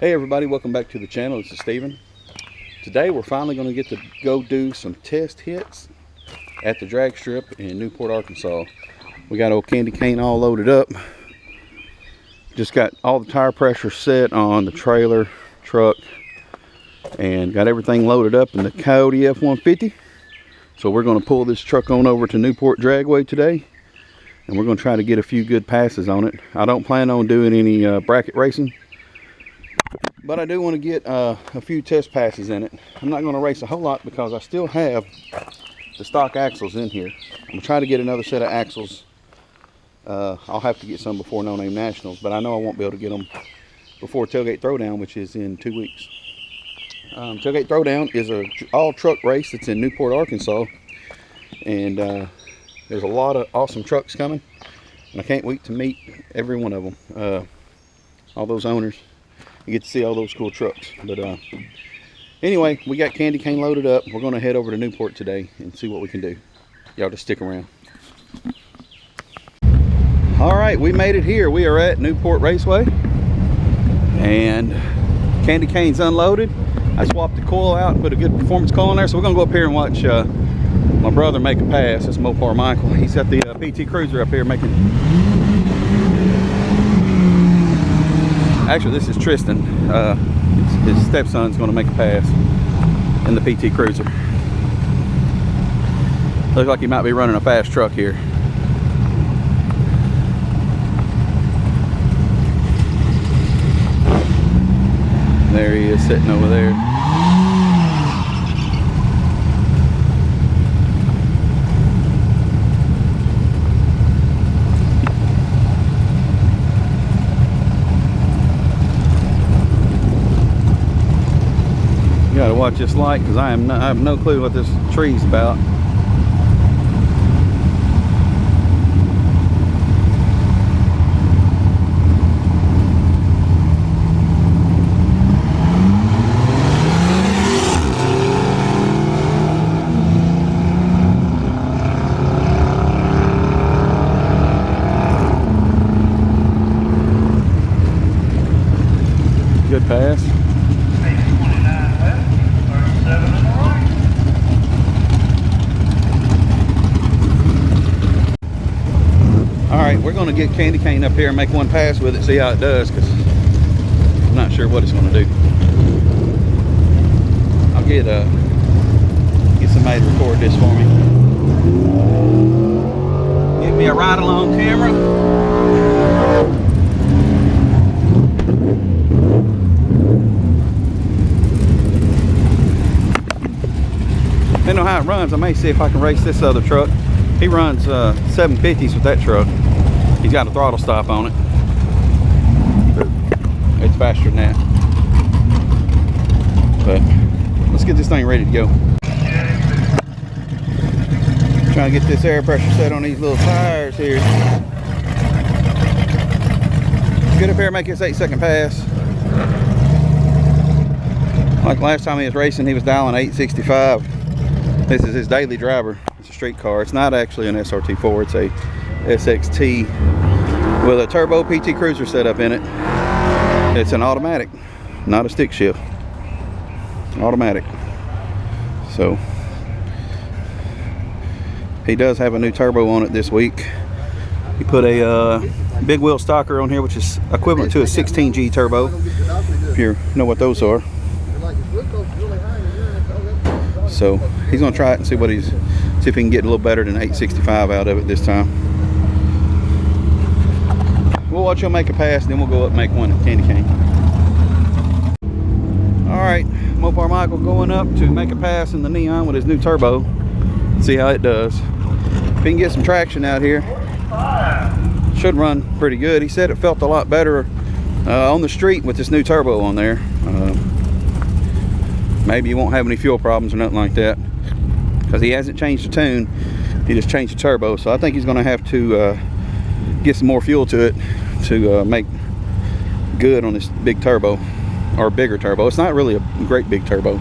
Hey everybody, welcome back to the channel. This is Steven. Today we're finally going to get to go do some test hits at the drag strip in Newport, Arkansas. We got old Candy Kane all loaded up. Just got all the tire pressure set on the trailer, truck, and got everything loaded up in the Coyote F-150. So we're going to pull this truck on over to Newport Dragway today, and we're going to try to get a few good passes on it. I don't plan on doing any bracket racing, but I do want to get a few test passes in it. I'm not going to race a whole lot because I still have the stock axles in here. I'm going to try to get another set of axles. I'll have to get some before No Name Nationals, but I know I won't be able to get them before Tailgate Throwdown, which is in 2 weeks. Tailgate Throwdown is a all truck race that's in Newport, Arkansas, and there's a lot of awesome trucks coming, and I can't wait to meet every one of them. All those owners, you get to see all those cool trucks. But anyway, we got Candy Cane loaded up. We're going to head over to Newport today and see what we can do. Y'all just stick around. All right, we made it here. We are at Newport Raceway, and Candy Cane's unloaded. I swapped the coil out and put a good performance coil in there, so we're gonna go up here and watch my brother make a pass. That's Mopar Michael. He's got the PT Cruiser up here making. Actually, this is Tristan. His stepson's gonna make a pass in the PT Cruiser. Looks like he might be running a fast truck here. There he is sitting over there. You gotta watch this light because I have no clue what this tree's about. Good pass. All right, we're going to get Candy Cane up here and make one pass with it, see how it does, because I'm not sure what it's going to do. I'll get somebody to record this for me. Give me a ride-along camera. Depending on how it runs, I may see if I can race this other truck. He runs 750s with that truck. He's got a throttle stop on it. It's faster than that. But let's get this thing ready to go. Trying to get this air pressure set on these little tires here. Get up here and make this 8-second pass. Like last time he was racing, he was dialing 865. This is his daily driver. It's a street car. It's not actually an SRT4. It's a SXT with a turbo PT Cruiser setup in it. It's an automatic, not a stick shift. Automatic. So he does have a new turbo on it this week. He put a big wheel stalker on here, which is equivalent to a 16G turbo, if you know what those are. So he's gonna try it and see if he can get a little better than 865 out of it this time. We'll watch him make a pass, then we'll go up and make one at Candy Cane. All right, Mopar Michael going up to make a pass in the Neon with his new turbo. See how it does. If he can get some traction out here, should run pretty good. He said it felt a lot better on the street with this new turbo on there. Maybe you won't have any fuel problems or nothing like that, because he hasn't changed the tune, he just changed the turbo. So I think he's going to have to get some more fuel to it to make good on this big turbo, or bigger turbo. It's not really a great big turbo.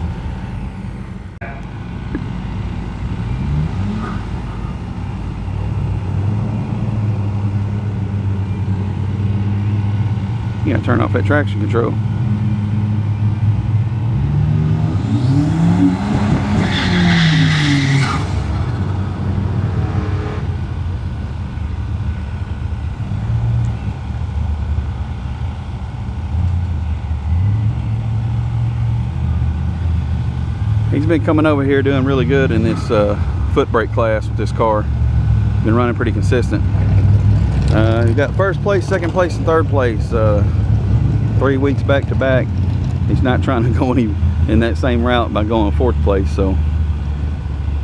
You gotta turn off that traction control. been coming over here doing really good in this foot brake class with this car. Been running pretty consistent. He got first place, second place, and third place 3 weeks back to back. He's not trying to go any in that same route by going fourth place. So,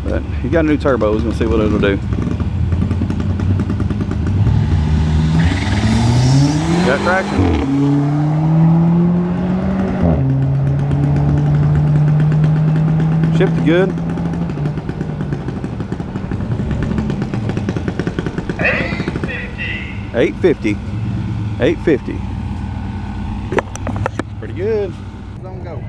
but he got a new turbo. He's gonna see what it'll do. Got traction. Shifted good. 850. 850. Pretty good. Don't go.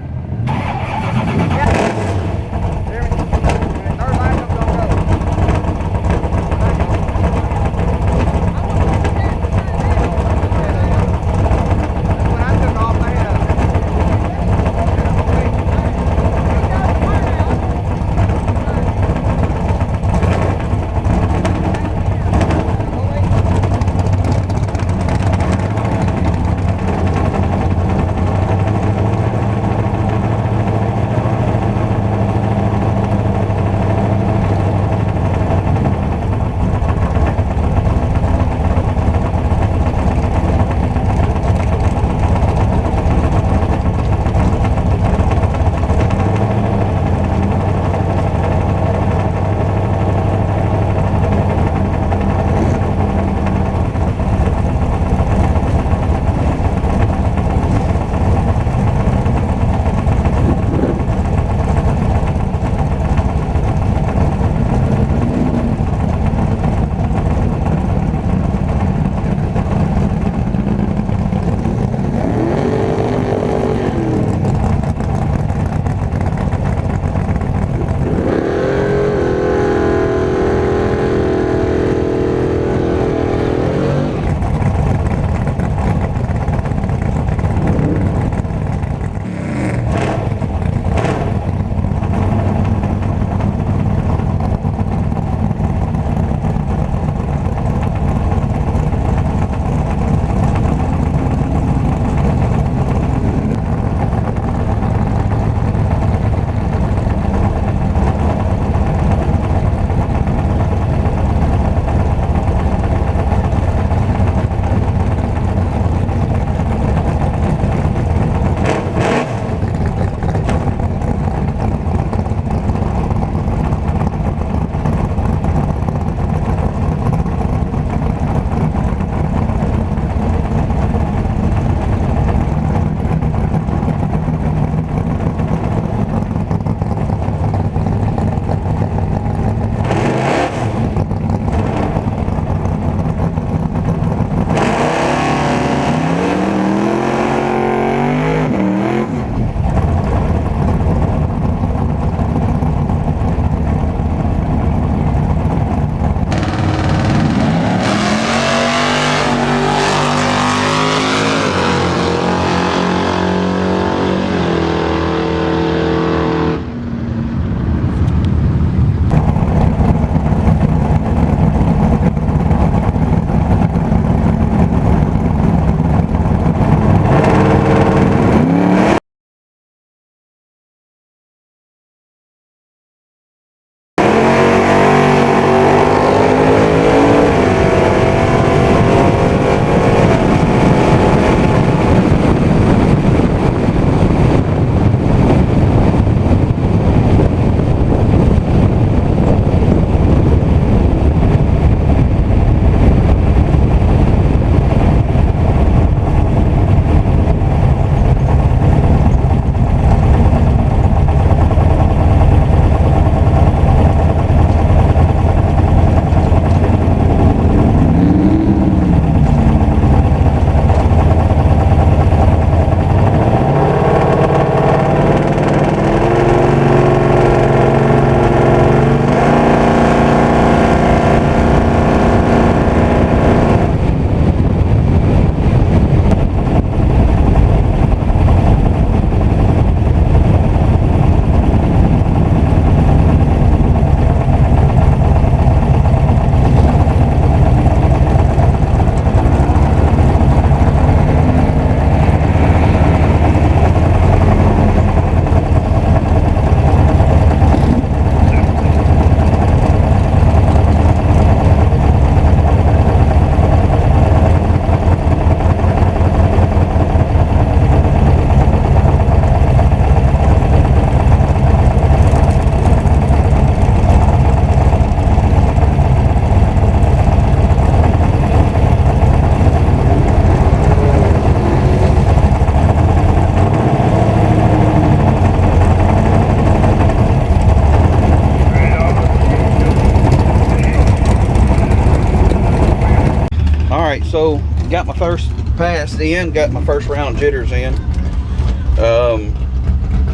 so got my first pass in, got my first round of jitters in.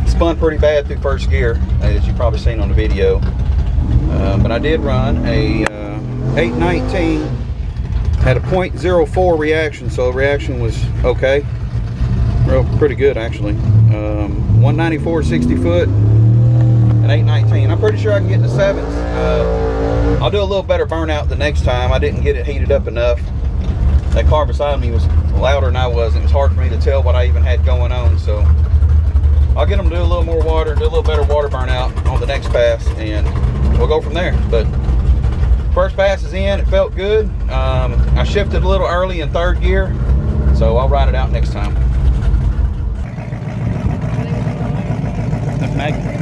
Spun pretty bad through first gear, as you probably seen on the video. But I did run a 819, had a 0.04 reaction, so reaction was okay. Pretty good actually. 194 60 foot and 819. I'm pretty sure I can get in the 7s. I'll do a little better burnout the next time. I didn't get it heated up enough. That car beside me was louder than I was. It was hard for me to tell what I even had going on, so I'll get them to do a little more water, do a little better water burnout on the next pass, and we'll go from there. But first pass is in, it felt good. I shifted a little early in third gear, so I'll ride it out next time. Magnet.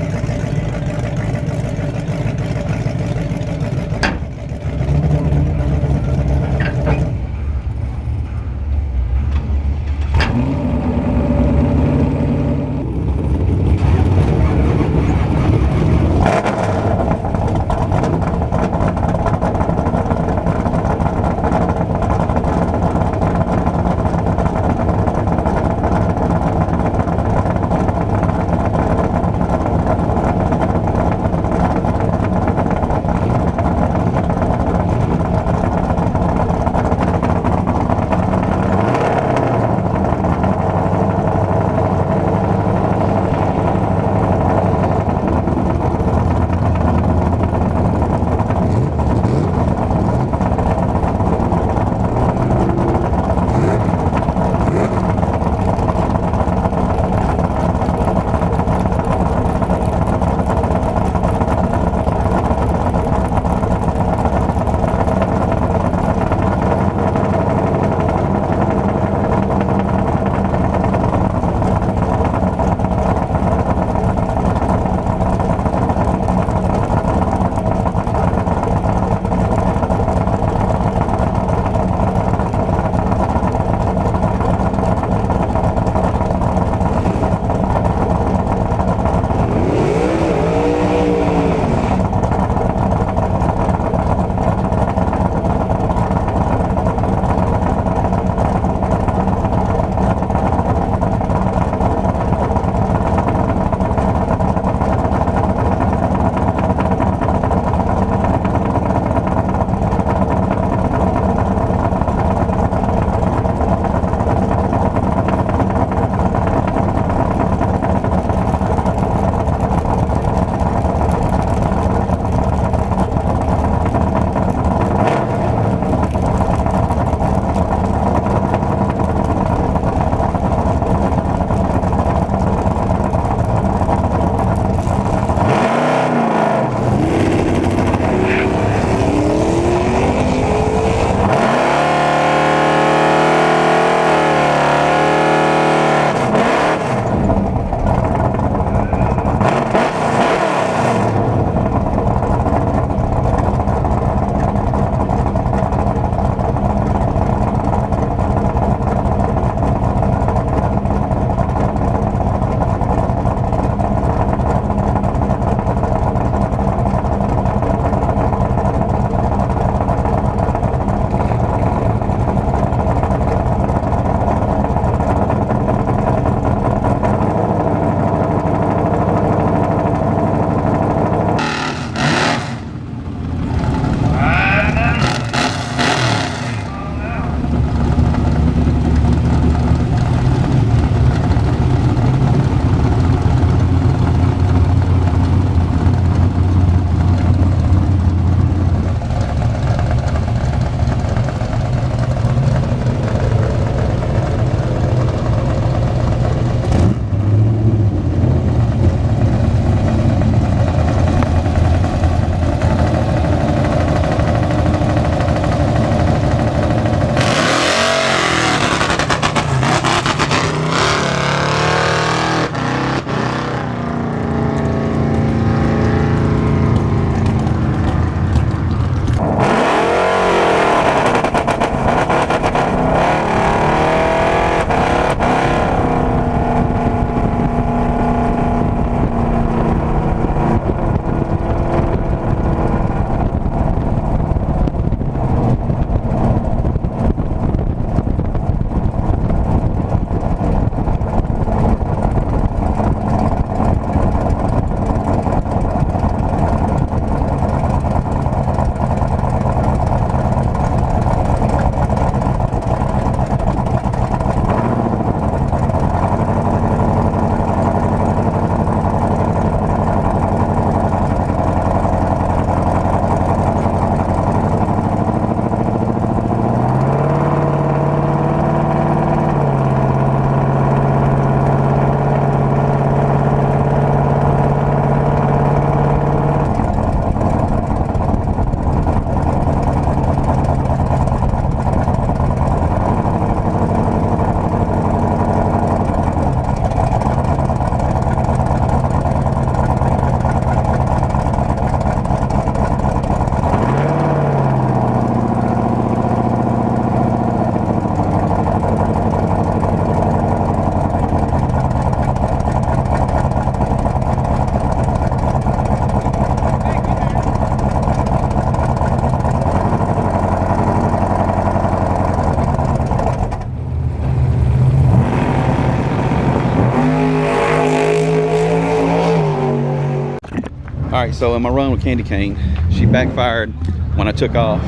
Alright, so in my run with Candy Cane, she backfired when I took off.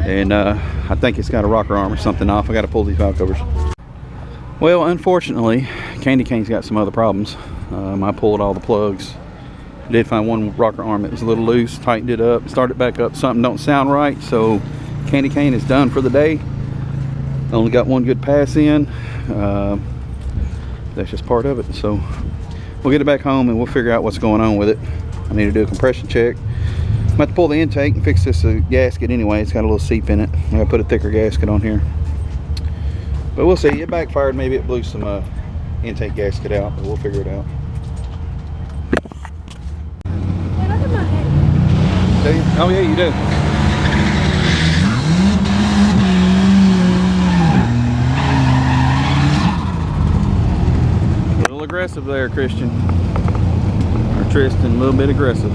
And I think it's got a rocker arm or something off. I got to pull these valve covers. Well, unfortunately, Candy Cane's got some other problems. I pulled all the plugs. Did find one rocker arm that was a little loose. Tightened it up, started back up. Something don't sound right, so Candy Cane is done for the day. Only got one good pass in. That's just part of it. So we'll get it back home and we'll figure out what's going on with it. I need to do a compression check. I'm about to pull the intake and fix this gasket anyway. It's got a little seep in it. I gotta put a thicker gasket on here. But we'll see. It backfired. Maybe it blew some intake gasket out, but we'll figure it out. Hey, look at my head. Do you? Oh yeah, you do. A little aggressive there, Christian. Or Tristan, a little bit aggressive.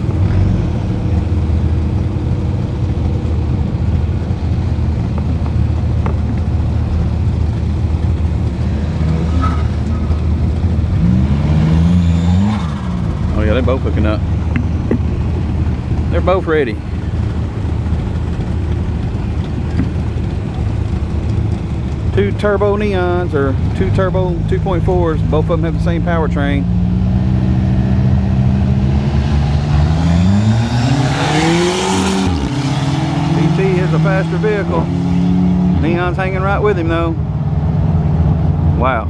Oh yeah, they're both hooking up. They're both ready. Two turbo neons, or two turbo 2.4s. Both of them have the same powertrain. BT is a faster vehicle. Neon's hanging right with him though. Wow.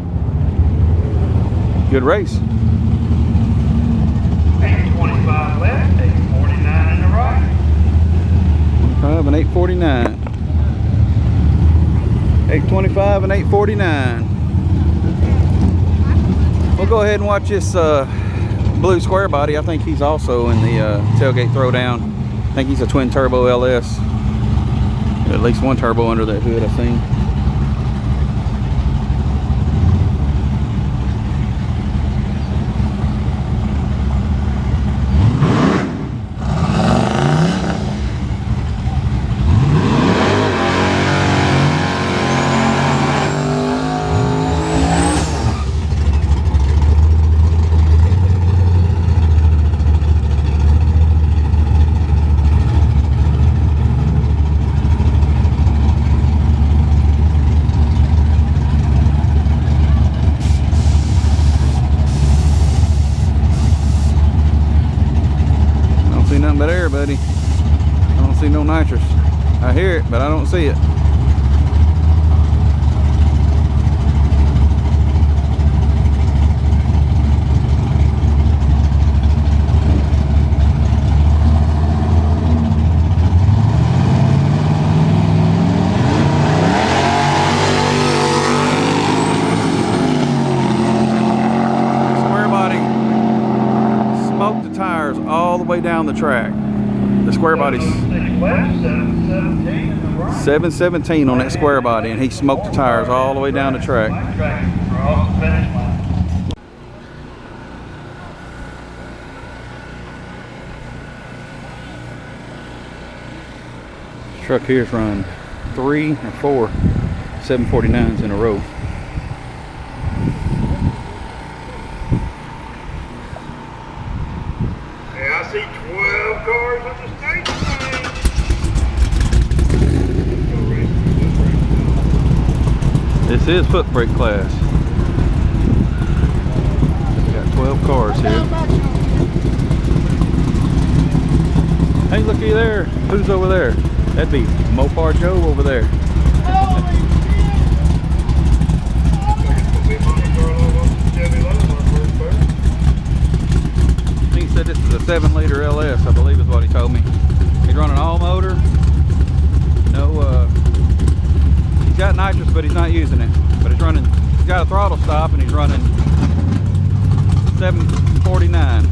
Good race. 825 left, 849 in the right. 25 and 849. 825 and 849. We'll go ahead and watch this blue square body. I think he's also in the tailgate throwdown. I think he's a twin turbo LS. At least one turbo under that hood, I think. Nothing but air, buddy. I don't see no nitrous. I hear it, but I don't see it. Square body smoked the tires all the way down the track. The square body's 717 on that square body, and he smoked the tires all the way down the track. This truck here's run 3 or 4 749s in a row. I see 12 cars on the stage tonight. This is foot brake class. We got 12 cars here. Hey, looky there. Who's over there? That'd be Mopar Joe over there. He said this is a 7-liter LS, I believe is what he told me. He's running all motor. No, he's got nitrous, but he's not using it. But he's running, he's got a throttle stop and he's running 749.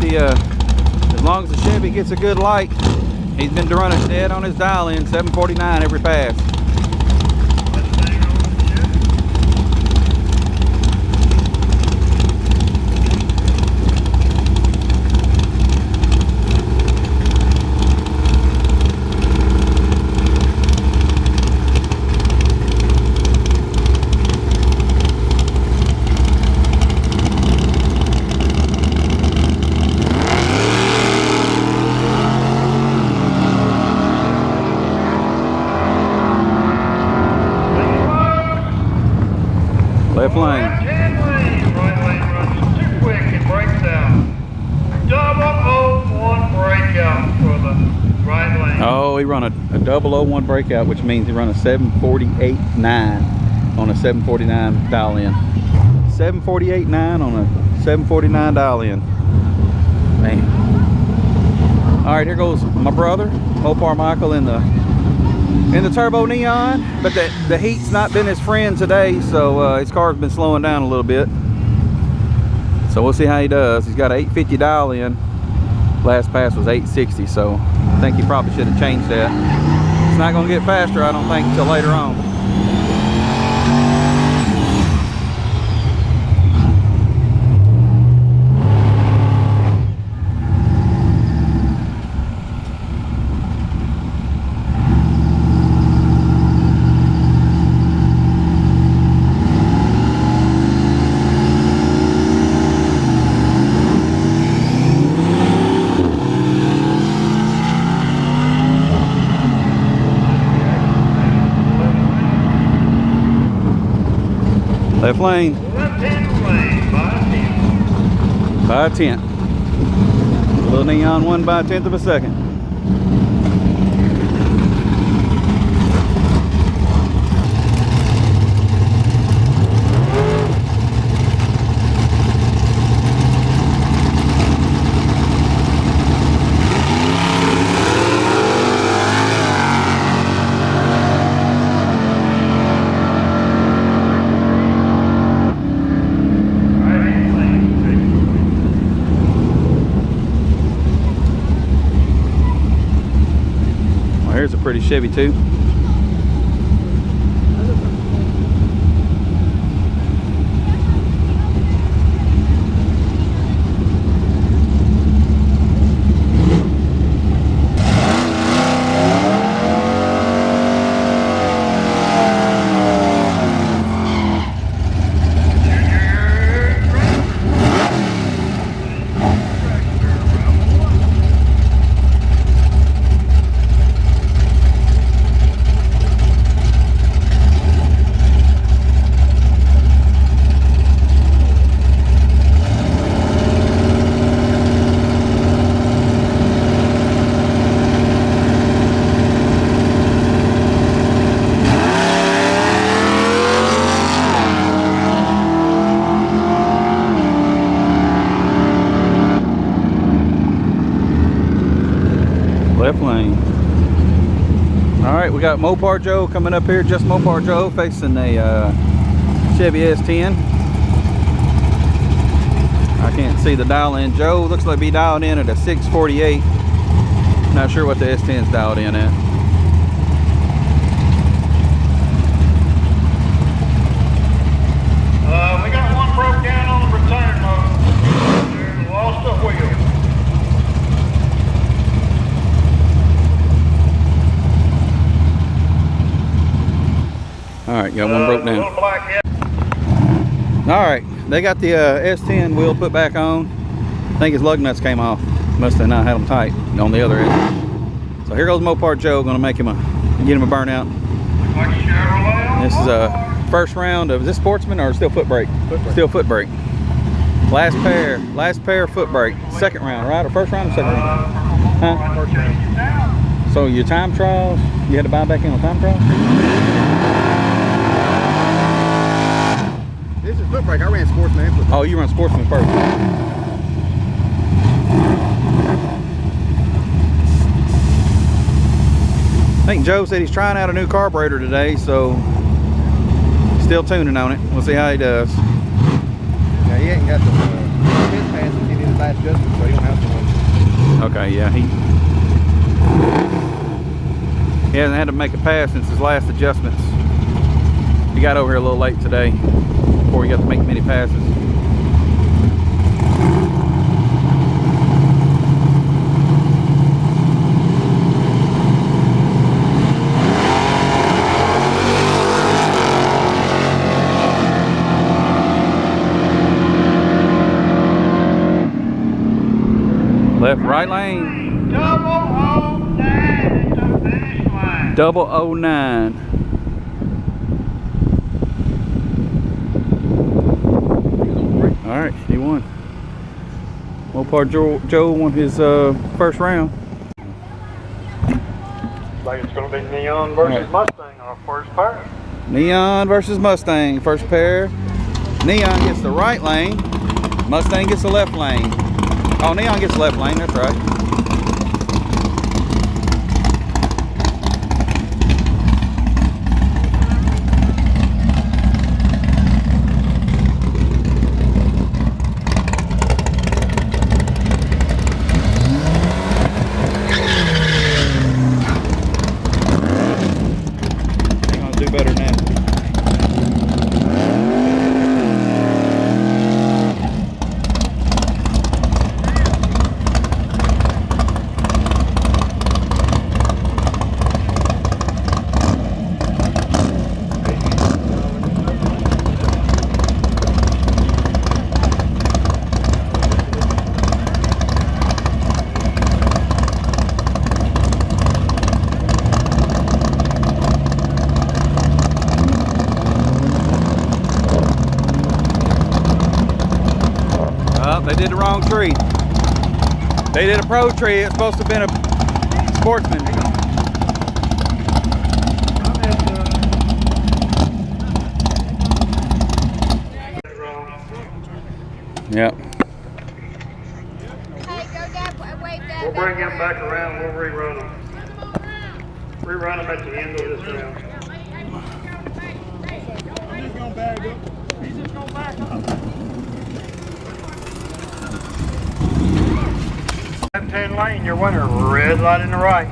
the, as long as the Chevy gets a good light, he's been running dead on his dial in, 749 every pass. Left lane. Right lane runs too quick and breaks out. 001 breakout for the right lane. Oh, he run a 001 breakout, which means he run a 748.9 on a 749 dial in. 748.9 on a 749 dial in. Man. All right, here goes my brother, Mopar Michael, in the turbo neon, but the heat's not been his friend today, so his car's been slowing down a little bit. So we'll see how he does. He's got an 850 dial in. Last pass was 860, so I think he probably should have changed that. It's not going to get faster, I don't think, until later on. Left lane. Left-hand lane by a 10. By a 10th. A little neon one by a 1/10 of a second. Here's a pretty Chevy too. Left lane. All right, we got Mopar Joe coming up here. Just Mopar Joe facing a Chevy S10. I can't see the dial in. Joe looks like be dialed in at a 648. Not sure what the S10's dialed in at. We got one broke down on the return mode. Lost a wheel. All right, got one broke down. All right, they got the S10 wheel put back on. I think his lug nuts came off. Must have not had them tight on the other end. So here goes Mopar Joe, gonna make him get him a burnout. This is a first round of, is this Sportsman or still foot brake? Still foot brake. Last pair foot brake. Second round, right? Or first round or second round? Huh? First round. So your time trials, you had to buy back in on time trials? This is foot brake. I ran Sportsman. Oh, you run Sportsman first. I think Joe said he's trying out a new carburetor today, so still tuning on it. We'll see how he does. Yeah, he ain't got the pit pass. He did the last adjustment, so you don't have to. Okay, yeah, he hasn't had to make a pass since his last adjustments. He got over here a little late today before he got to make many passes. Left, right lane. 009 to the finish line. 009. All right, he won. Newport Joe won his first round. Like it's going to be Neon versus Mustang on our first pair. Neon versus Mustang, first pair. Neon gets the right lane. Mustang gets the left lane. Oh, Neon gets the left lane, that's right. Ain't gonna do better than that. They did the wrong tree. They did a pro tree. It's supposed to have been a sportsman. Yep. Hey, go that way, wave that. We'll bring him back around. We'll rerun them. Rerun them at the end of this round. He's just gonna bag up. He's just gonna back up. 10 lane, your winner. Red light in the right.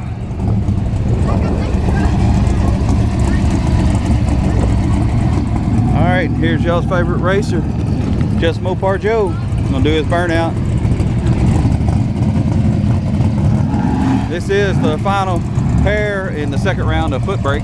All right, here's y'all's favorite racer, just Newport Joe. Gonna do his burnout. This is the final pair in the second round of foot brake.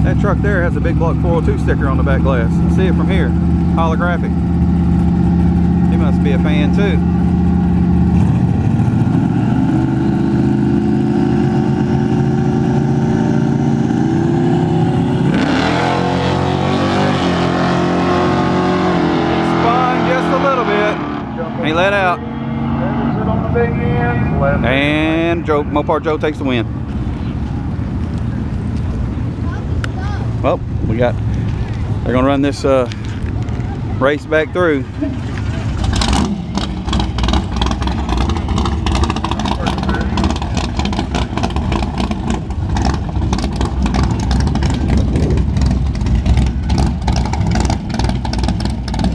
That truck there has a big block 402 sticker on the back glass. See it from here, holographic. He must be a fan too. Spun just a little bit. He let out. Sit on the big end. Left. And Newport Joe takes the win. Well, they're gonna run this race back through.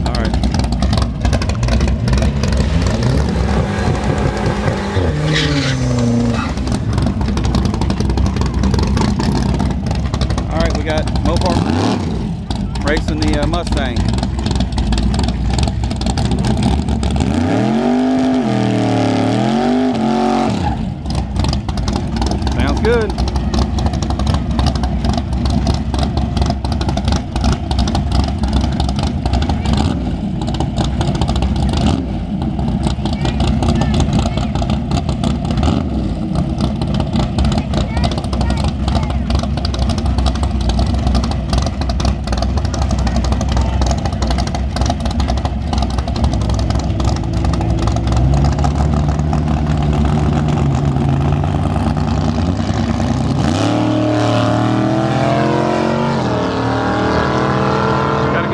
All right. All right, we got Newport racing the Mustang. Sounds good.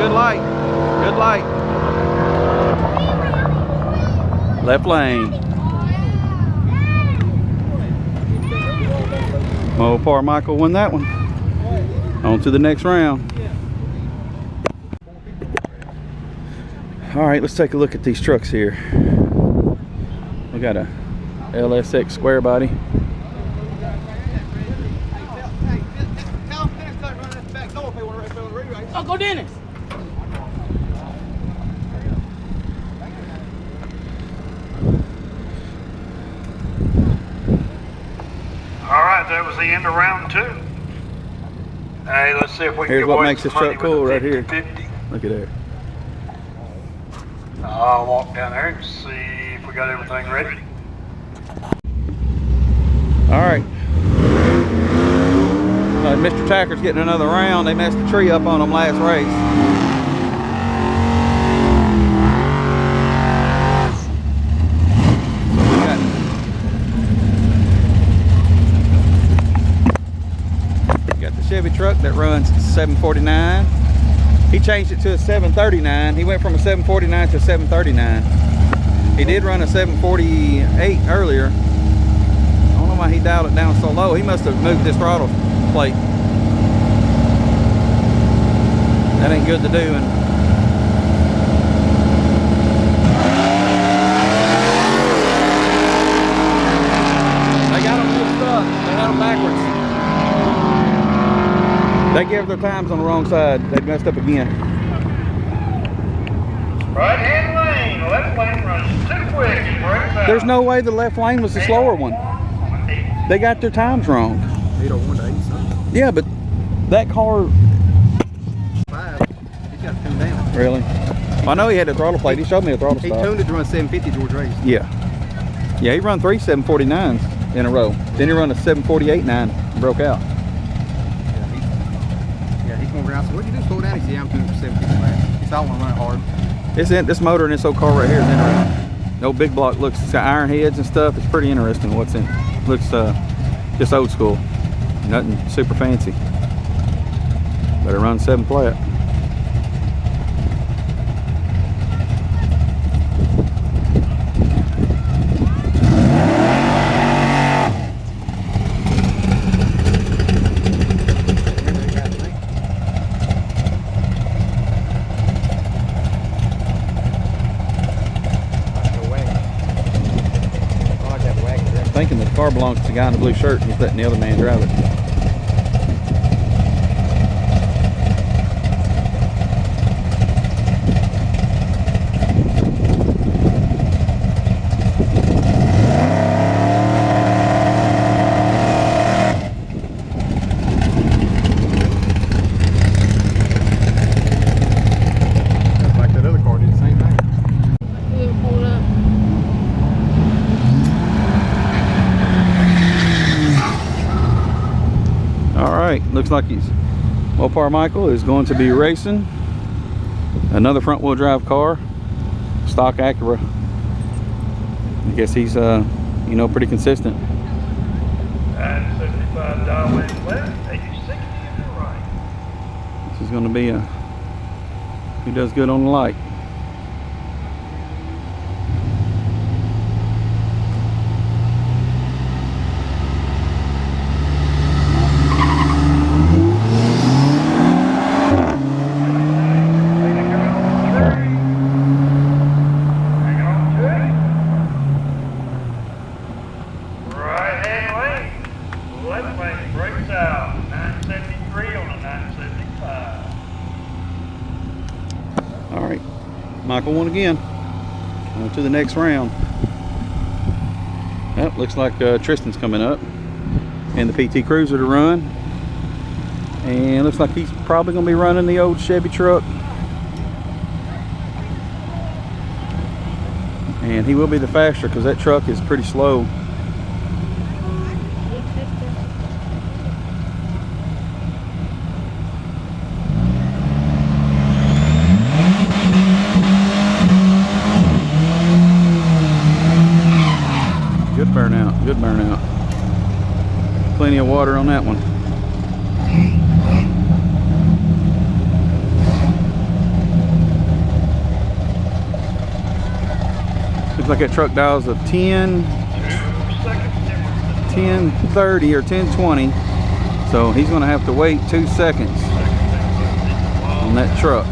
good light. Good light. Left lane. Mo Carmichael won that one. On to the next round. All right, let's take a look at these trucks here. We got a LSX square body. Uncle Dennis. All right, that was the end of round 2. Hey, let's see if we can Here's get what away makes with this truck money cool with right the here. 50-50. Look at there. I'll walk down there and see if we got everything ready. All right. Mr. Tacker's getting another round. They messed the tree up on them last race. We got the Chevy truck that runs 749. He changed it to a 739. He went from a 749 to a 739. He did run a 748 earlier. I don't know why he dialed it down so low. He must have moved this throttle plate. That ain't good to do. And they got them mixed up. They had them backwards. They gave their times on the wrong side. They messed up again. Right hand lane, left lane runs too quick. He breaks out. There's no way the left lane was the slower one. They got their times wrong. 801 to 80 something. Yeah, but that car 5. He's got to tune down. really. I know he had a throttle plate. He showed me a throttle He stop. tuned it to run 750 George Race. Yeah. Yeah, he run 3 749s in a row. Then he run a 748.9 and broke out. Yeah, he's going around. So what you do? Slow down. He said, yeah, I'm tuning for 750 laps. He said, I want to run it hard. This motor in this old car right here is interesting. No big block looks. It's got iron heads and stuff. It's pretty interesting what's in. Looks just old school. Nothing super fancy. But it runs 7 flat. Thinking the car belongs to the guy in the blue shirt and he's letting the other man drive it. That's like that other car did the same thing. Alright, looks like Mopar Michael is going to be racing another front wheel drive car, stock Acura. I guess he's pretty consistent. 975 dial in left, 860 in the right. This is going to be who does good on the light. Michael won again. On to the next round. Yep, looks like Tristan's coming up and the PT Cruiser to run. And looks like he's probably going to be running the old Chevy truck. And he will be the faster because that truck is pretty slow. Good burnout. Plenty of water on that one. Looks like that truck dials a 10:30 or 10:20. So he's gonna have to wait 2 seconds on that truck.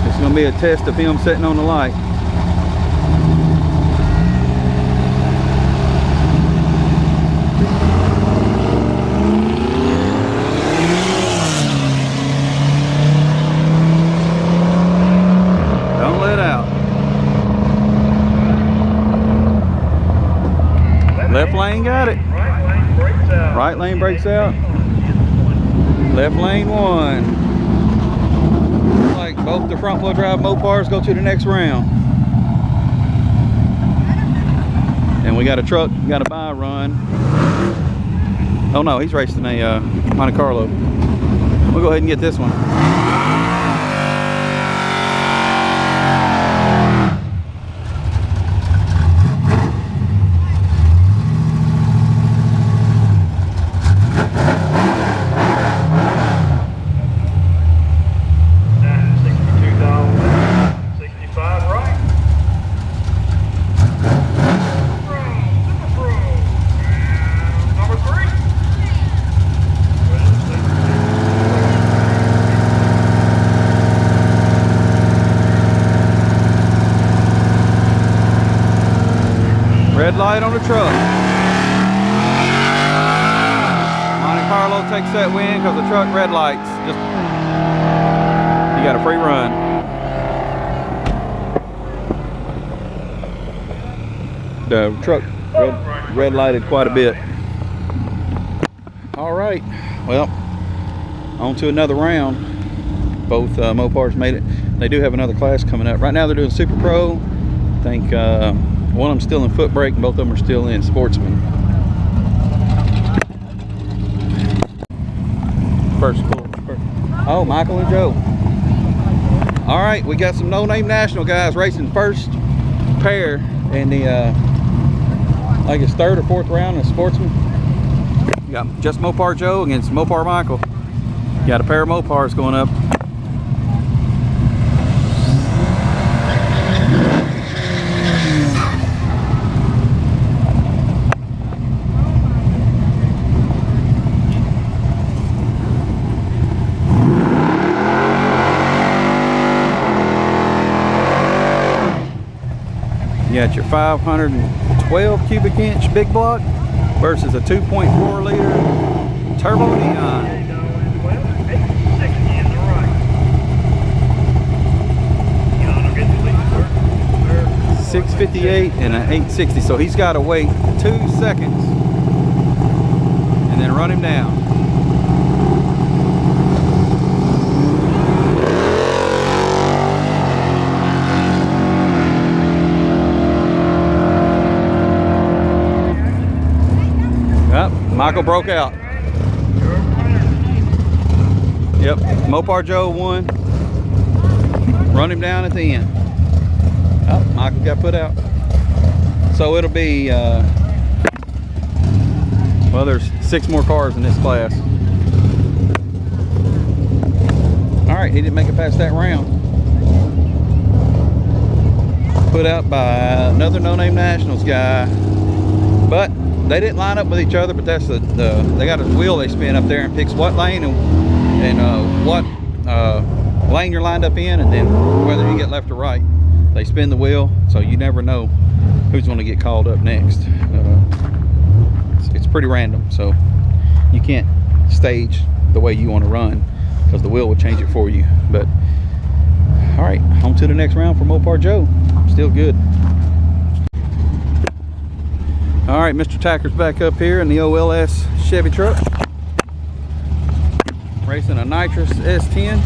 It's gonna be a test of him sitting on the light. Don't let out. Left lane got it. Right lane breaks out. Left lane won. Looks like both the front wheel drive Mopars go to the next round. And we got a truck, got a buy run. Oh no, he's racing a Monte Carlo. We'll go ahead and get this one. Red light on the truck. Monte Carlo takes that win because the truck red lights. Just you got a free run. The truck red lighted quite a bit. All right, well, on to another round. Both Mopars made it. They do have another class coming up. Right now they're doing Super Pro. I think one of them's still in foot brake and both of them are still in Sportsman. First. Oh, Michael and Joe. All right, we got some no-name national guys racing first pair in the, I guess, third or fourth round in Sportsman. You got just Mopar Joe against Mopar Michael. You got a pair of Mopars going up. You got your 512 cubic inch big block versus a 2.4 liter turbo neon. 658 and an 860. So he's got to wait 2 seconds and then run him down. Michael broke out. Yep, Mopar Joe won. Run him down at the end. Oh, Michael got put out. So it'll be, well, there's 6 more cars in this class. All right, he didn't make it past that round. Put out by another no-name nationals guy. But they didn't line up with each other, but that's they got a wheel they spin up there and picks what lane and what lane you're lined up in, and then whether you get left or right. They spin the wheel, so you never know who's going to get called up next. It's pretty random, so you can't stage the way you want to run because the wheel will change it for you. But all right, on to the next round for Mopar Joe. Still good. All right, Mr. Tacker's back up here in the OLS Chevy truck. Racing a nitrous S10.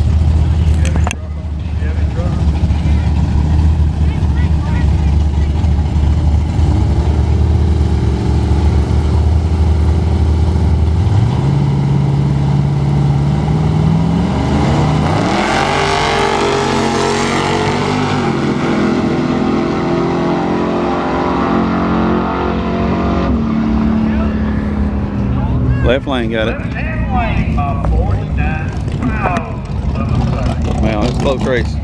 Left lane got it. Wow, that's a close race.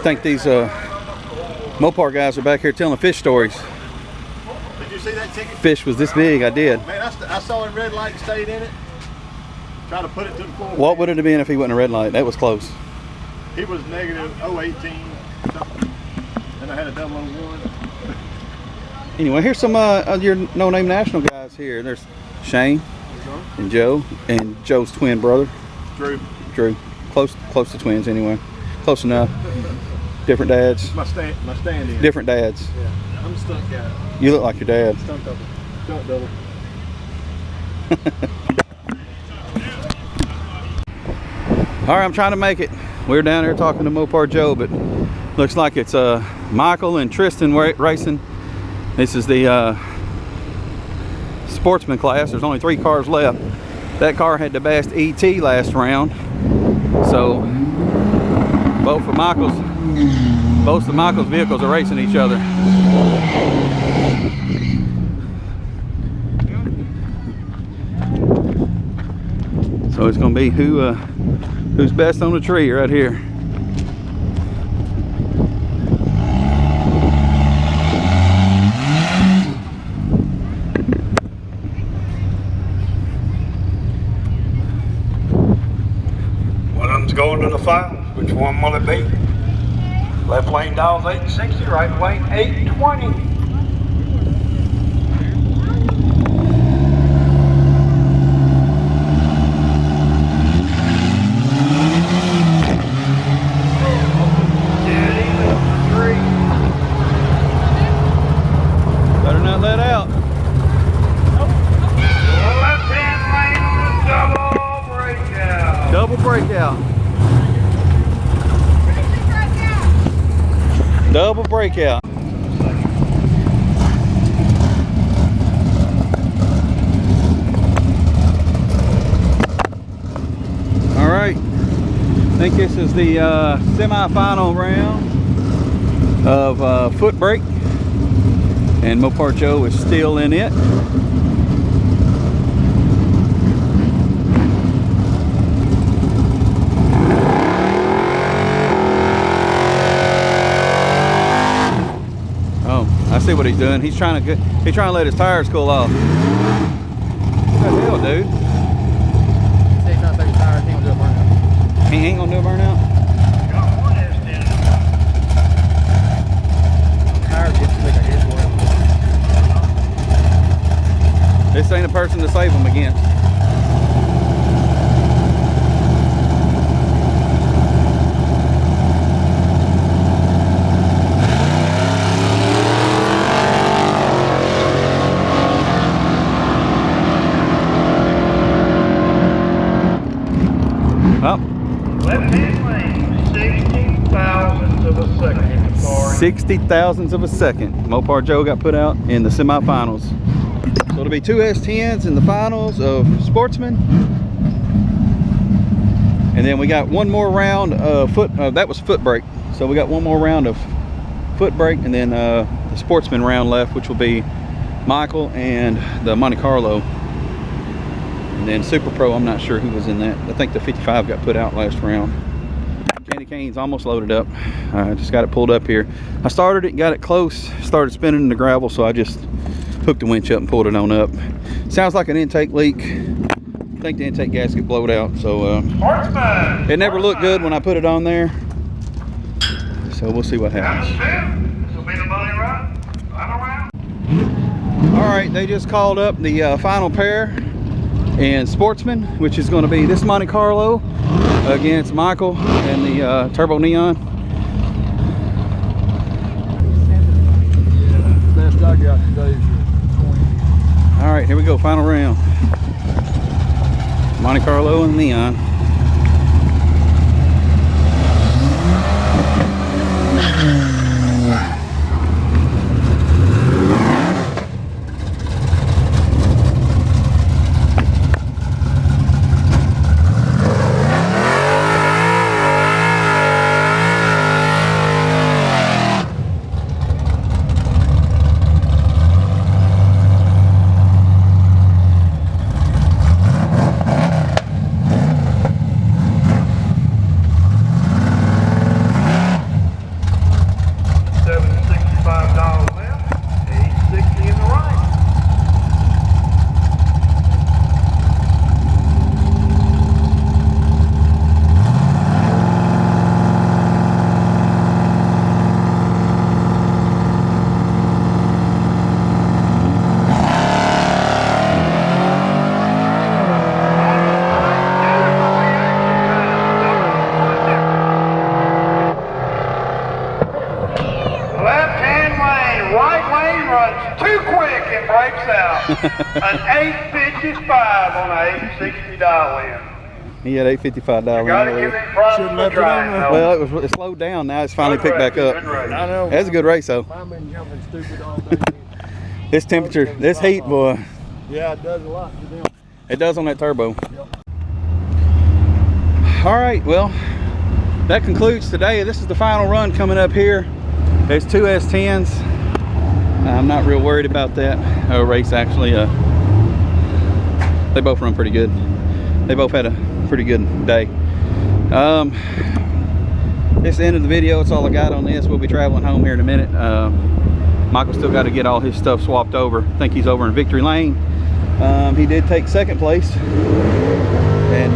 think these Mopar guys are back here telling fish stories. Did you see that ticket? Fish was this big, I did. Man, I saw him red light and stayed in it. Trying to put it to the floor. What would it have been if he wasn't a red light? That was close. He was negative 018 something. And I had a 001. Anyway, here's some your no-name national guys here. There's Shane and Joe and Joe's twin brother. Drew. Close to twins anyway. Close enough. Different dads. My stand in. Different dads. Yeah. I'm a stunt guy. You look like your dad. Stunt double. Stunt double. All right, I'm trying to make it. We're down here talking to Mopar Joe, but looks like it's Michael and Tristan racing. This is the sportsman class. There's only 3 cars left. That car had the best ET last round, so both of Michael's vehicles are racing each other. So it's going to be who's best on the tree right here. One of them's going to the finals. Which one will it be? Left lane dials 860, right lane 820. Better not let out. Left-hand lane on the double breakout. Double breakout. Double breakout. All right. I think this is the semi-final round of foot brake, and Mopar Joe is still in it. I see what he's doing. He's trying to let his tires cool off. What the hell, dude? Say he's not taking tires, he ain't gonna do a burnout. He ain't gonna do a burnout? Got one S in it. Tires get slick, I guess. This ain't a person to save him against. Up. Left-hand lane, 60 thousandths of a second. Sorry. 60 thousandths of a second. Mopar Joe got put out in the semifinals. So it'll be 2 S10s in the finals of sportsman. And then we got one more round of that was foot brake. So we got one more round of foot brake, and then the sportsman round left, which will be Michael and the Monte Carlo. And then Super Pro, I'm not sure who was in that. I think the 55 got put out last round. Kane's almost loaded up. I just got it pulled up here. I started it, got it close, started spinning in the gravel, so I just hooked the winch up and pulled it on up. Sounds like an intake leak. I think the intake gasket blowed out, so it never looked good when I put it on there. So we'll see what happens. This will be the money run. Final round. All right, they just called up the final pair and sportsman, which is going to be this Monte Carlo against Michael and the Turbo Neon. Best I got today is your 20. All right, here we go, final round. Monte Carlo and Neon. quick and breaks out. An 855 on a 860 dial in. He had 855 dial Gotta in give earlier. him props Shouldn't for left it on trying. there. though. Well, it slowed down. Now it's finally Good picked back race, up. good race. I know. That's a good race, though. I've been jumping stupid all day. This temperature, this heat, boy, Yeah, it does a lot to them. it does on that turbo. All right, well, that concludes today. This is the final run coming up here. There's two S10s. I'm not real worried about that race, actually. They both run pretty good. They both had a pretty good day. This is the end of the video. That's all I got on this. We'll be traveling home here in a minute. Michael's still got to get all his stuff swapped over. I think he's over in Victory Lane. He did take second place. And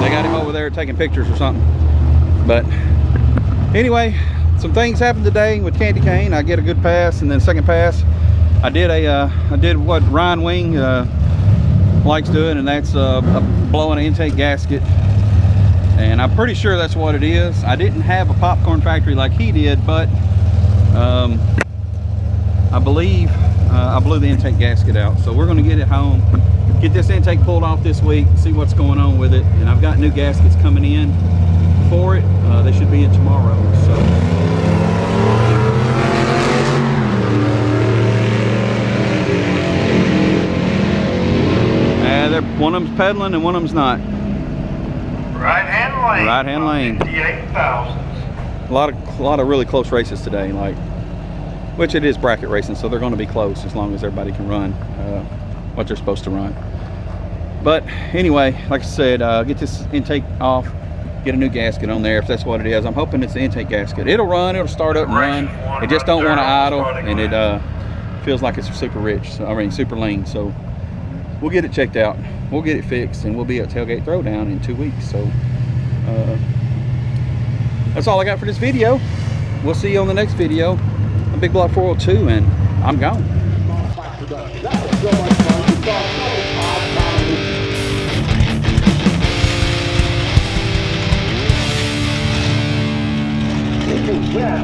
they got him over there taking pictures or something. But anyway, some things happened today with Candy Cane. I get a good pass, and then second pass, I did what Ryan Wing likes doing, and that's blowing an intake gasket. And I'm pretty sure that's what it is. I didn't have a popcorn factory like he did, but I believe I blew the intake gasket out. So we're going to get it home, get this intake pulled off this week, see what's going on with it. And I've got new gaskets coming in for it. They should be in tomorrow. So one of them's pedaling and one of them's not. Right-hand lane. Right-hand lane. 58,000. A lot of really close races today, like, which it is bracket racing, so they're going to be close as long as everybody can run what they're supposed to run. But anyway, like I said, get this intake off, get a new gasket on there if that's what it is. I'm hoping it's the intake gasket. It'll run, it'll start up and run. It just don't want to idle, and it feels like it's super rich. So, I mean, super lean. So we'll get it checked out. We'll get it fixed, and we'll be at Tailgate Throwdown in 2 weeks. So that's all I got for this video. We'll see you on the next video. I'm Big Block 402, and I'm gone. Yeah.